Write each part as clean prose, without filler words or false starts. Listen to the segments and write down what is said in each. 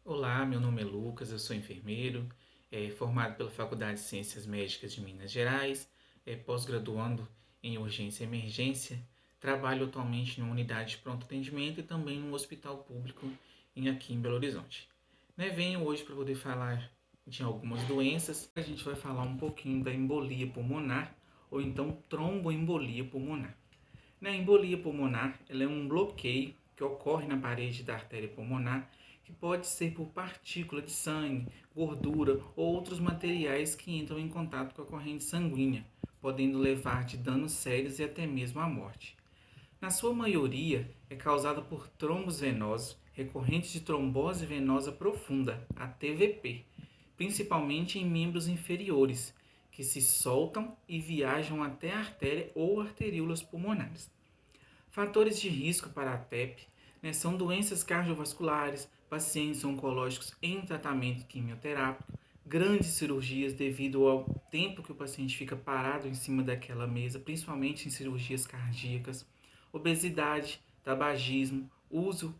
Olá, meu nome é Lucas, eu sou enfermeiro, formado pela Faculdade de Ciências Médicas de Minas Gerais, pós-graduando em urgência e emergência. Trabalho atualmente em uma unidade de pronto atendimento e também num hospital público aqui em Belo Horizonte. Venho hoje para poder falar de algumas doenças. A gente vai falar um pouquinho da embolia pulmonar ou então tromboembolia pulmonar. A embolia pulmonar ela é um bloqueio que ocorre na parede da artéria pulmonar, que pode ser por partícula de sangue, gordura ou outros materiais que entram em contato com a corrente sanguínea, podendo levar de danos sérios e até mesmo à morte. Na sua maioria, é causada por trombos venosos recorrentes de trombose venosa profunda, a TVP, principalmente em membros inferiores, que se soltam e viajam até a artéria ou arteríolas pulmonares. Fatores de risco para a TEP são doenças cardiovasculares, pacientes oncológicos em tratamento quimioterápico, grandes cirurgias devido ao tempo que o paciente fica parado em cima daquela mesa, principalmente em cirurgias cardíacas, obesidade, tabagismo, uso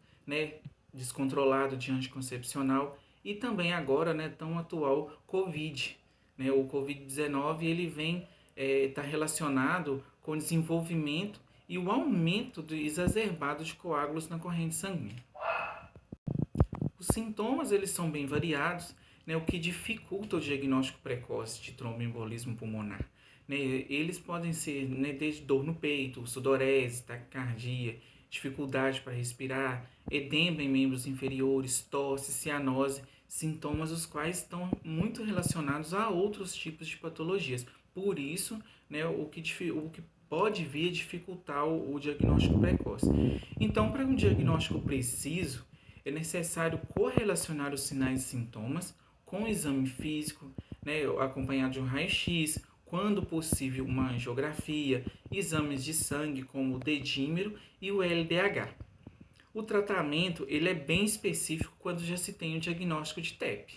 descontrolado de anticoncepcional e também agora tão atual Covid. O Covid-19 ele vem está relacionado com o desenvolvimento e o aumento exacerbado de coágulos na corrente sanguínea. Os sintomas eles são bem variados, o que dificulta o diagnóstico precoce de tromboembolismo pulmonar. Eles podem ser desde dor no peito, sudorese, taquicardia, dificuldade para respirar, edema em membros inferiores, tosse, cianose, sintomas os quais estão muito relacionados a outros tipos de patologias. Por isso, o que pode vir a dificultar o diagnóstico precoce. Então, para um diagnóstico preciso, é necessário correlacionar os sinais e sintomas com o exame físico, acompanhado de um raio-x, quando possível uma angiografia, exames de sangue como o dedímero e o LDH. O tratamento ele é bem específico quando já se tem o diagnóstico de TEP.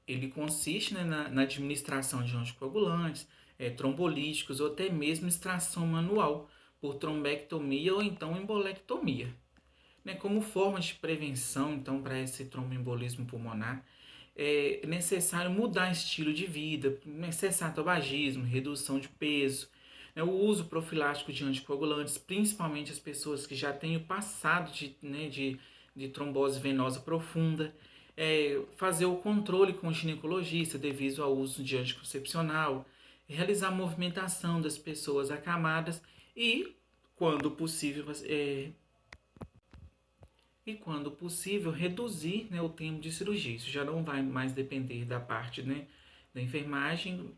Ele consiste na administração de anticoagulantes, trombolíticos ou até mesmo extração manual por trombectomia ou então embolectomia. Como forma de prevenção então para esse tromboembolismo pulmonar, é necessário mudar estilo de vida, cessar tabagismo, redução de peso, o uso profilático de anticoagulantes, principalmente as pessoas que já têm o passado de trombose venosa profunda, fazer o controle com o ginecologista devido ao uso de anticoncepcional, realizar a movimentação das pessoas acamadas e, quando possível, reduzir o tempo de cirurgia. Isso já não vai mais depender da parte da enfermagem,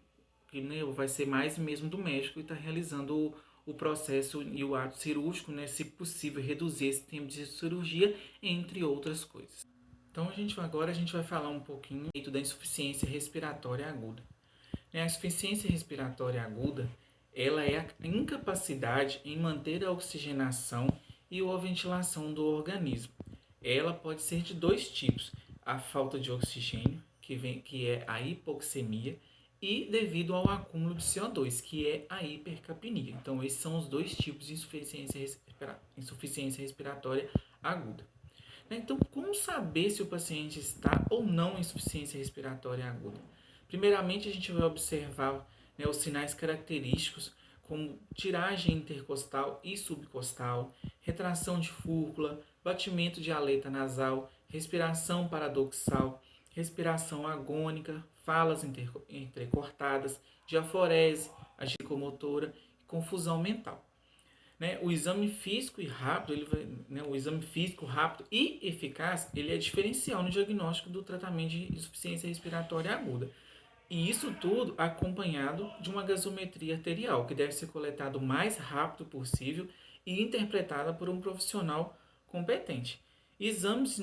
que vai ser mais mesmo do médico que está realizando o processo e o ato cirúrgico, se possível, reduzir esse tempo de cirurgia, entre outras coisas. Então, agora a gente vai falar um pouquinho da insuficiência respiratória aguda. A insuficiência respiratória aguda ela é a incapacidade em manter a oxigenação e a ventilação do organismo. Ela pode ser de dois tipos: a falta de oxigênio, que é a hipoxemia, e devido ao acúmulo de CO2, que é a hipercapnia. Então, esses são os dois tipos de insuficiência respiratória aguda. Então, como saber se o paciente está ou não em insuficiência respiratória aguda? Primeiramente, a gente vai observar os sinais característicos, como tiragem intercostal e subcostal, retração de fúrcula, batimento de aleta nasal, respiração paradoxal, respiração agônica, falas entrecortadas, diaforese, agicomotora e confusão mental. O exame físico rápido e eficaz, ele é diferencial no diagnóstico do tratamento de insuficiência respiratória aguda. E isso tudo acompanhado de uma gasometria arterial, que deve ser coletada o mais rápido possível e interpretada por um profissional competente. Exames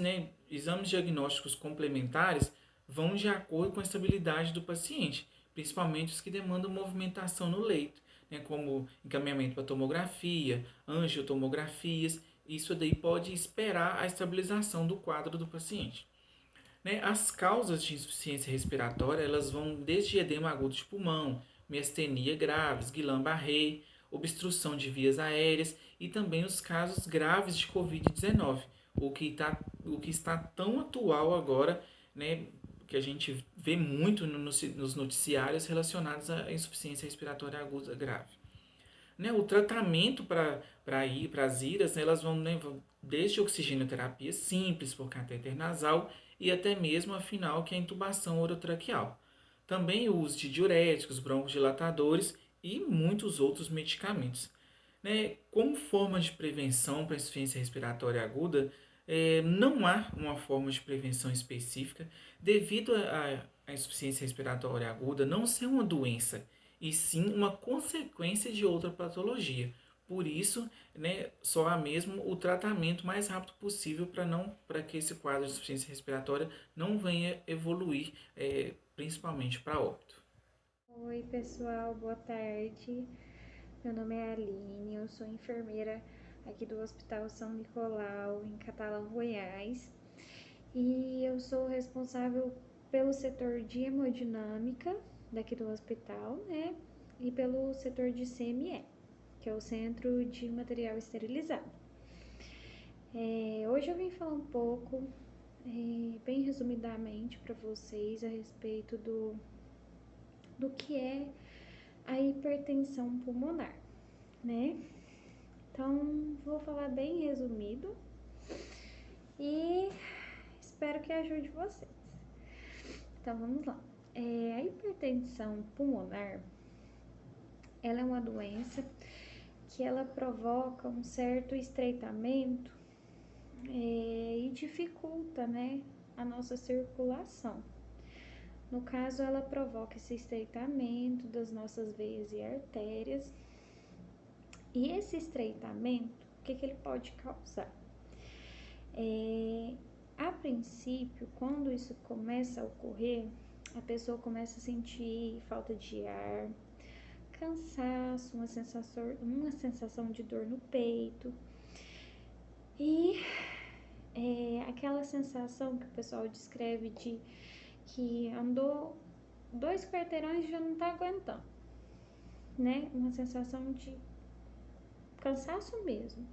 diagnósticos complementares vão de acordo com a estabilidade do paciente, principalmente os que demandam movimentação no leito, como encaminhamento para tomografia, angiotomografias. Isso daí pode esperar a estabilização do quadro do paciente. As causas de insuficiência respiratória elas vão desde edema agudo de pulmão, miastenia graves, Guillain-Barré, obstrução de vias aéreas e também os casos graves de Covid-19, o que está tão atual agora, né, que a gente vê muito nos noticiários relacionados à insuficiência respiratória aguda grave. Né, o tratamento para as IRAS, né, elas vão, né, desde oxigenoterapia simples por catéter nasal e até mesmo a final, que é a intubação orotraqueal. Também o uso de diuréticos, broncodilatadores e muitos outros medicamentos. Né, como forma de prevenção para a insuficiência respiratória aguda, não há uma forma de prevenção específica devido à insuficiência respiratória aguda não ser uma doença e sim uma consequência de outra patologia. Por isso, né, só há mesmo o tratamento mais rápido possível para que esse quadro de insuficiência respiratória não venha evoluir, principalmente para óbito. Oi, pessoal, boa tarde. Meu nome é Aline, eu sou enfermeira aqui do Hospital São Nicolau, em Catalão, Goiás. E eu sou responsável pelo setor de hemodinâmica daqui do hospital, né? E pelo setor de CME, que é o Centro de Material Esterilizado. Hoje eu vim falar um pouco, bem resumidamente, para vocês a respeito do que é a hipertensão pulmonar, né? Então, vou falar bem resumido e espero que ajude vocês. Então, vamos lá. A hipertensão pulmonar, ela é uma doença que ela provoca um certo estreitamento e dificulta, né, a nossa circulação. No caso, ela provoca esse estreitamento das nossas veias e artérias. E esse estreitamento, o que ele pode causar? A princípio, quando isso começa a ocorrer, a pessoa começa a sentir falta de ar, cansaço, uma sensação de dor no peito e aquela sensação que o pessoal descreve de que andou 2 quarteirões e já não tá aguentando, né? Uma sensação de cansaço mesmo.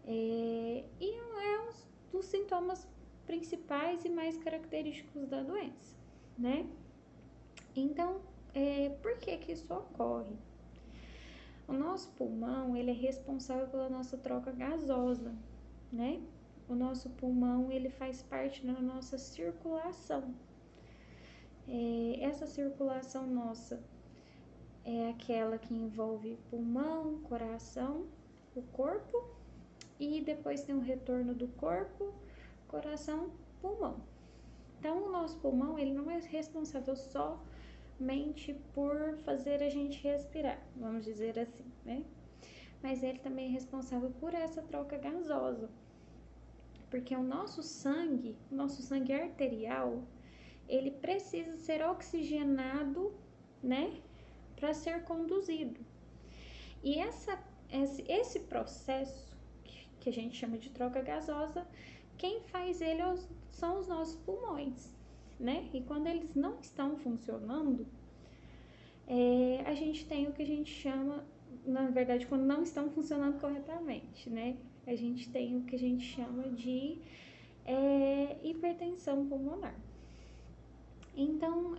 E é um dos sintomas principais e mais característicos da doença, né? Então, por que isso ocorre? O nosso pulmão, ele é responsável pela nossa troca gasosa, né? O nosso pulmão, ele faz parte da nossa circulação. Essa circulação nossa é aquela que envolve pulmão, coração, o corpo, e depois tem o retorno do corpo, coração, pulmão. Então, o nosso pulmão, ele não é responsável somente por fazer a gente respirar, vamos dizer assim, né? Mas ele também é responsável por essa troca gasosa, porque o nosso sangue arterial, ele precisa ser oxigenado, né, para ser conduzido. E esse processo, que a gente chama de troca gasosa, quem faz ele são os nossos pulmões, né? E quando eles não estão funcionando, a gente tem o que a gente chama, na verdade, quando não estão funcionando corretamente, né? A gente tem o que a gente chama de hipertensão pulmonar. Então,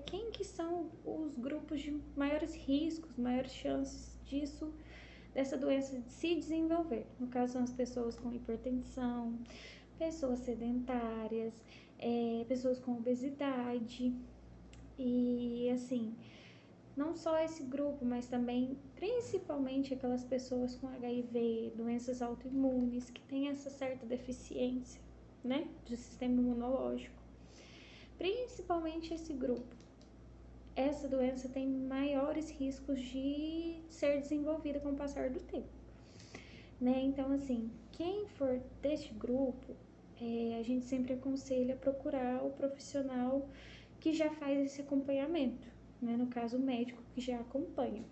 quem que são os grupos de maiores riscos, maiores chances dessa doença de se desenvolver? No caso, são as pessoas com hipertensão, pessoas sedentárias, pessoas com obesidade e, assim, não só esse grupo, mas também, principalmente, aquelas pessoas com HIV, doenças autoimunes, que têm essa certa deficiência, né, do sistema imunológico. Principalmente esse grupo. Essa doença tem maiores riscos de ser desenvolvida com o passar do tempo, né? Então, assim, quem for deste grupo, a gente sempre aconselha procurar o profissional que já faz esse acompanhamento, né? No caso, o médico que já acompanha,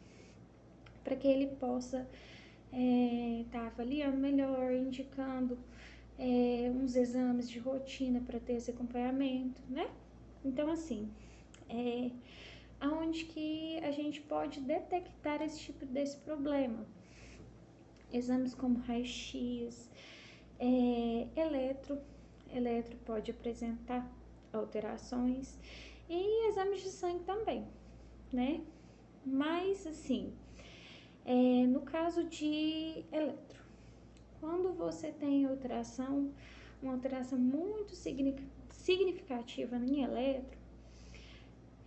para que ele possa tá avaliando melhor, indicando uns exames de rotina para ter esse acompanhamento, né? Então, assim, aonde que a gente pode detectar esse problema? Exames como raio-x, Eletro pode apresentar alterações e exames de sangue também, né? Mas, assim, no caso de eletro, quando você tem uma alteração muito significativa em eletro,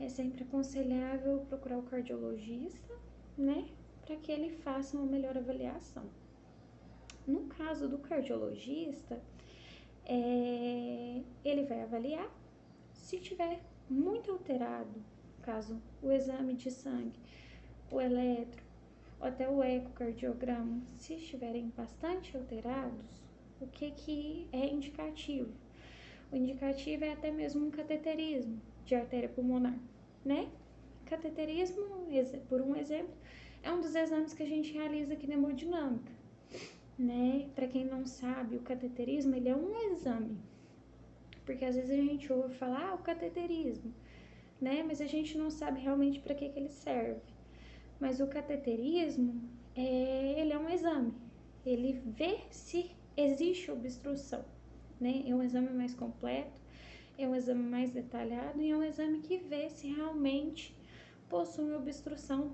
é sempre aconselhável procurar o cardiologista, né? Para que ele faça uma melhor avaliação. No caso do cardiologista, ele vai avaliar. Se tiver muito alterado, caso o exame de sangue, o eletro, ou até o ecocardiograma, se estiverem bastante alterados, o que é indicativo? O indicativo é até mesmo um cateterismo de artéria pulmonar, né? Cateterismo, por um exemplo, é um dos exames que a gente realiza aqui na hemodinâmica, né? Para quem não sabe, o cateterismo, ele é um exame, porque às vezes a gente ouve falar, o cateterismo, né? Mas a gente não sabe realmente para que ele serve. Mas o cateterismo, ele é um exame, ele vê se existe obstrução, né? É um exame mais completo, é um exame mais detalhado e é um exame que vê se realmente possui obstrução,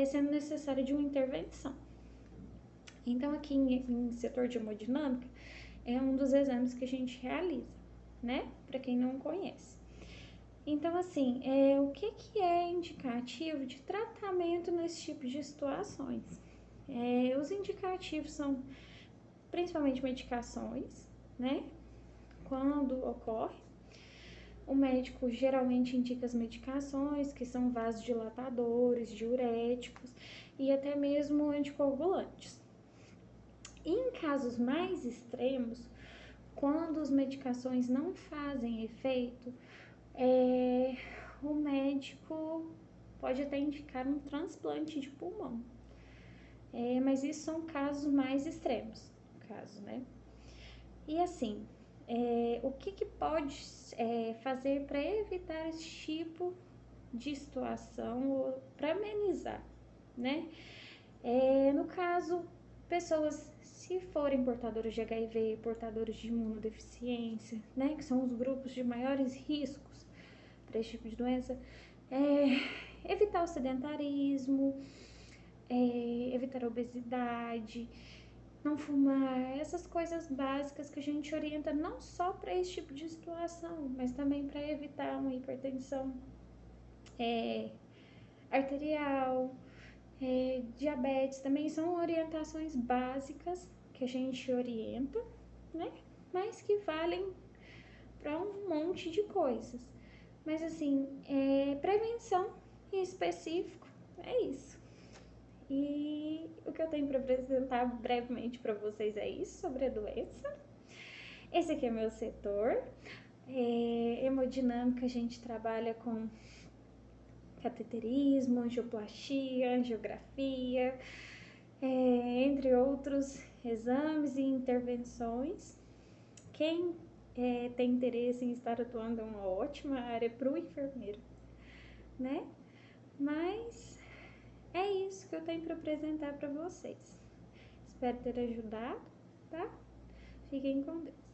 sendo necessária de uma intervenção. Então, aqui em setor de hemodinâmica, é um dos exames que a gente realiza, né? Para quem não conhece. Então, assim, o que é indicativo de tratamento nesse tipo de situações? Os indicativos são principalmente medicações, né? Quando ocorre, o médico geralmente indica as medicações, que são vasodilatadores, diuréticos e até mesmo anticoagulantes. E em casos mais extremos, quando as medicações não fazem efeito, o médico pode até indicar um transplante de pulmão. Mas isso são casos mais extremos, né? E assim, o que pode fazer para evitar esse tipo de situação ou para amenizar, né? No caso, pessoas, se forem portadoras de HIV, portadores de imunodeficiência, né, que são os grupos de maiores riscos para esse tipo de doença, evitar o sedentarismo, evitar a obesidade, não fumar, essas coisas básicas que a gente orienta não só para esse tipo de situação, mas também para evitar uma hipertensão arterial, diabetes, também são orientações básicas que a gente orienta, né? Mas que valem para um monte de coisas. Mas assim, prevenção em específico, é isso. E o que eu tenho para apresentar brevemente para vocês é isso sobre a doença. Esse aqui é meu setor. Hemodinâmica, a gente trabalha com cateterismo, angioplastia, angiografia, entre outros exames e intervenções. Quem tem interesse em estar atuando é uma ótima área para o enfermeiro, né? Mas é isso que eu tenho para apresentar para vocês. Espero ter ajudado, tá? Fiquem com Deus.